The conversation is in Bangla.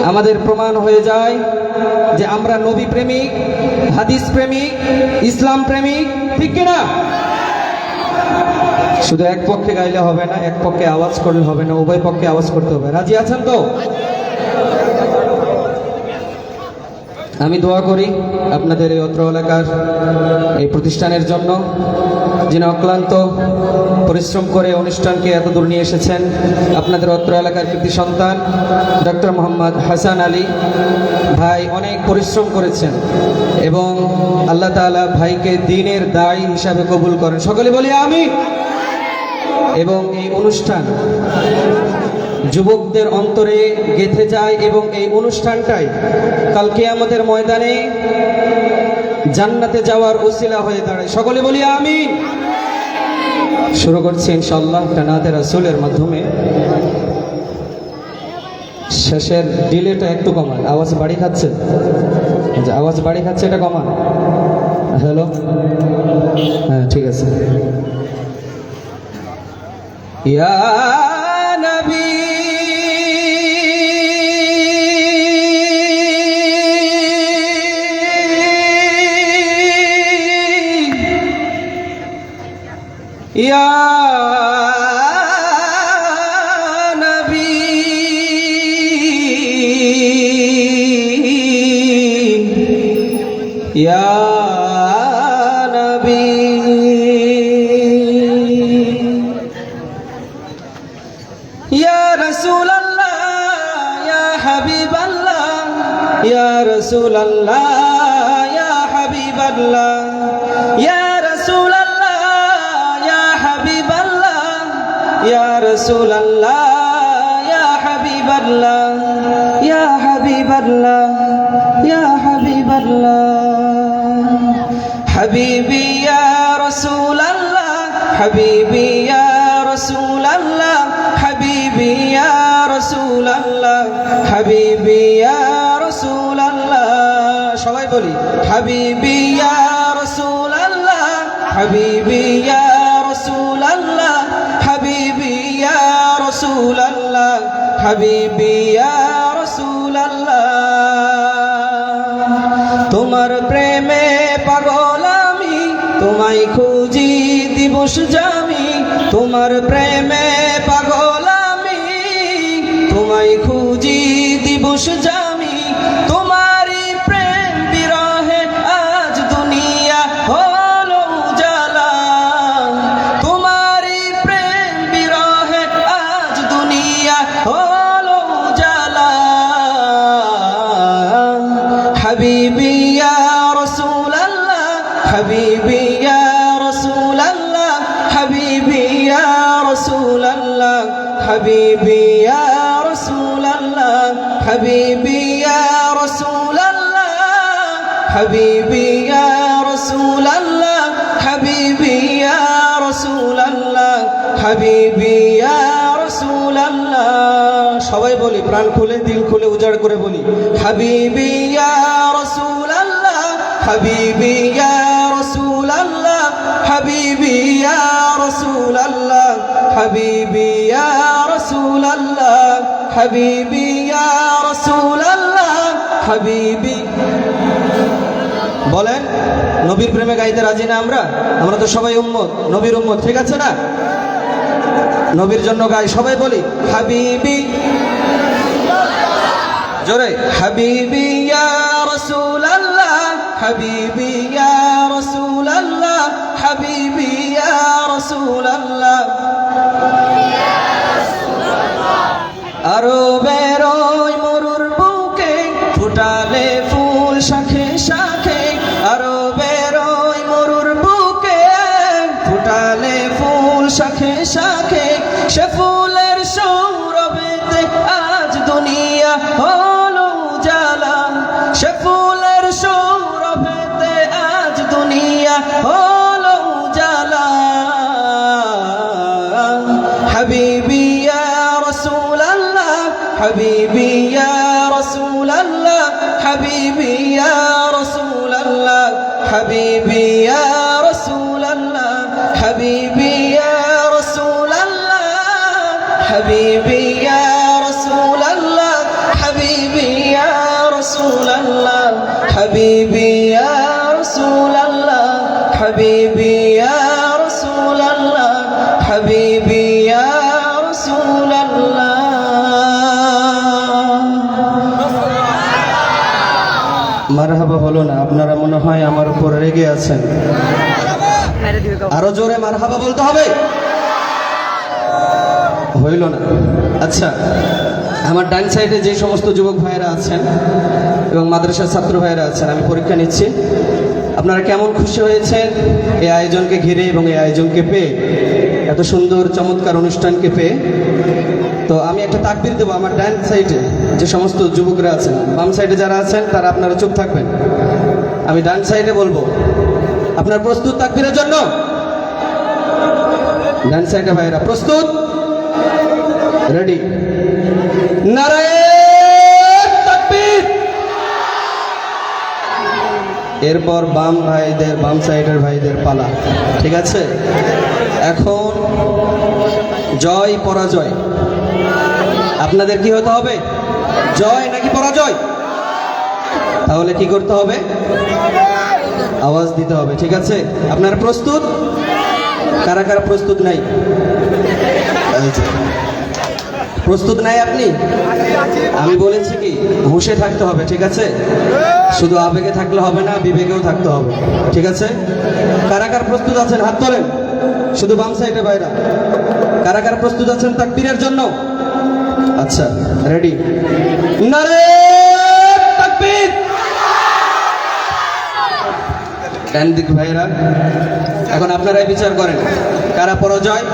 আমাদের প্রমাণ হয়ে যায় যে আমরা নবী প্রেমিক, হাদিস প্রেমিক, ইসলাম প্রেমিক, ঠিক কিনা? শুধু এক পক্ষে গাইলে হবে না, এক পক্ষে আওয়াজ করলে হবে না, উভয় পক্ষে আওয়াজ করতে হবে। রাজি আছেন তো? আমি দোয়া করি আপনাদের এই অত্র এলাকার এই প্রতিষ্ঠানের জন্য, যিনি অক্লান্ত পরিশ্রম করে অনুষ্ঠানকে এত দূর নিয়ে এসেছেন। আপনাদের অত্র এলাকার কৃতি সন্তান ডক্টর মোহাম্মদ হাসান আলী ভাই অনেক পরিশ্রম করেছেন এবং আল্লাহ তাআলা ভাইকে দ্বীনের দায়ী হিসাবে কবুল করেন। সকলে বলি আমিন। এবং এই অনুষ্ঠান যুবকদের অন্তরে গেঁথে যায় এবং এই অনুষ্ঠানটাই কাল কিয়ামতের ময়দানে জান্নাতে যাওয়ার ওসিলা হয়ে দাঁড়ায়। সকলে বলি আমিন। শুরু করছি ইনশাআল্লাহ নাতে রাসূলের মাধ্যমে। শেষের ডিলেটা একটু কমান, আওয়াজ বাড়ি খাচ্ছে, আওয়াজ বাড়ি খাচ্ছে, এটা কমান। হ্যালো, হ্যাঁ ঠিক আছে। ইয়া নবী ইয়া নবী ইয়া নবী ইয়া রাসূলুল্লাহ ইয়া হাবিবাল্লাহ ইয়া রাসূলুল্লাহ ইয়া হাবিবাল্লাহ ইয়া রাসূলুল্লাহ ইয়া হাবিবাল্লাহ ইয়া রাসূলুল্লাহ ইয়া হাবিবাল্লাহ ইয়া হাবিবাল্লাহ ইয়া হাবিবাল্লাহ হাবিবি ইয়া রাসূলুল্লাহ হাবিবি ইয়া রাসূলুল্লাহ হাবিবি ইয়া রাসূলুল্লাহ হাবিবি ইয়া রাসূলুল্লাহ। সবাই বলি হাবিবি ইয়া রাসূলুল্লাহ হাবিবি ইয়া রাসূলুল্লাহ হাবিবি ইয়া রাসূলুল্লাহ হাবিবি ইয়া রাসূলুল্লাহ। তোমার প্রেমে পাগল আমি, তোমায় খুঁজি দিবস জামি। তোমার প্রেমে পাগল আমি, তোমায় খুঁজি দিবস জামি। তোমারই প্রেম বিরহে আজ দুনিয়া হলো উজালা। তোমারই প্রেম বিরহে আজ দুনিয়া হলো উজালা। হাবিবি ইয়া রাসূলুল্লাহ হাবিবি ইয়া রাসূলুল্লাহ হাবিবি ইয়া রাসূলুল্লাহ হাবিবি ইয়া রাসূলুল্লাহ হাবিবি ইয়া রাসূলুল্লাহ হাবিবি ইয়া রাসূলুল্লাহ হাবিবি ইয়া রাসূলুল্লাহ হাবিবি ইয়া রাসূলুল্লাহ। সবাই বলি প্রাণ খুলে দিল খুলে উজাড় করে বলি হাবিবি ইয়া রাসূলুল্লাহ হাবিবি ইয়া রাসূলুল্লাহ হাবিবি ইয়া রাসূলুল্লাহ হাবিবি ইয়া রাসূলুল্লাহ হাবিবি ইয়া রাসূলুল্লাহ হাবিবি। বলেন নবীর প্রেমে গাইতে রাজি না আমরা? আমরা তো সবাই উম্মত, নবীর উম্মত, ঠিক আছে না? নবীর জন্য গাই, সবাই বলি হাবিবি জোরে হাবিবি ইয়া রাসূলুল্লাহ হাবিবি ইয়া রাসূলুল্লাহ হাবিবি ইয়া রাসূলুল্লাহ। আরবের ওই মরুর বুকে ফুটালে ফুল শাখে শাখে। আরবের ওই মরুর বুকে ফুটালে ফুল শাখে শাখে। সে ফুলের সৌরভেতে আজ দুনিয়া হলো উজালা। সে ফুলের সৌরভেতে আজ দুনিয়া হলো উজালা। হাবিবি ইয়া রাসূলুল্লাহ হাবিবি ইয়া রাসূলুল্লাহ হাবিবি ইয়া রাসূলুল্লাহ হাবিবি ইয়া রাসূলুল্লাহ হাবিবি ইয়া রাসূলুল্লাহ হাবিবি ইয়া রাসূলুল্লাহ হাবিবি মারহাবা হলো না, আপনারা মনে হয় আমার উপর রেগে আছেন। আরো জোরে মারহাবা বলতে হবে। হইল না। আচ্ছা, আমার ডান সাইডে যে সমস্ত যুবক ভাইয়েরা আছেন এবং মাদ্রাসার ছাত্র ভাইয়েরা আছেন, আমি পরীক্ষা নিচ্ছি আপনারা কেমন খুশি হয়েছেন এই আয়োজনকে ঘিরে এবং এই আয়োজনকে পেয়ে, এত সুন্দর চমৎকার অনুষ্ঠানকে পেয়ে। তো আমি একটা তাকবীর দেবো আমার ডান সাইডে যে সমস্ত যুবকরা আছেন, বাম সাইডে যারা আছেন তারা আপনারা চুপ থাকবেন। আমি ডান সাইডে বলবো, আপনার প্রস্তুত তাকবীরের জন্য? ডান সাইডে ভাইরা প্রস্তুত? রেডি? নারায়ে তাকবীর। এরপর বাম ভাইদের, বাম সাইডের ভাইদের পালা, ঠিক আছে? এখন জয় পরাজয় আপনাদের কি হতে হবে? জয় নাকি পরাজয়? তাহলে কি করতে হবে? আওয়াজ দিতে হবে, ঠিক আছে? আপনারা প্রস্তুত? কারা কারা প্রস্তুত নাই? প্রস্তুত নাই আপনি? আমি বলেছি কি হুঁশে থাকতে হবে, ঠিক আছে? শুধু আবেগে থাকলে হবে না, বিবেকেও থাকতে হবে, ঠিক আছে? কারা কারা প্রস্তুত আছেন হাত তোলেন, শুধু বাম সাইডে ভাইরা। কারা কারা প্রস্তুত আছেন তাকবীরের জন্য? আচ্ছা, রেডি? নারে তাকবীর। ডান দিক ভাইরা, এখন আপনারাই বিচার করেন কারা পরাজয়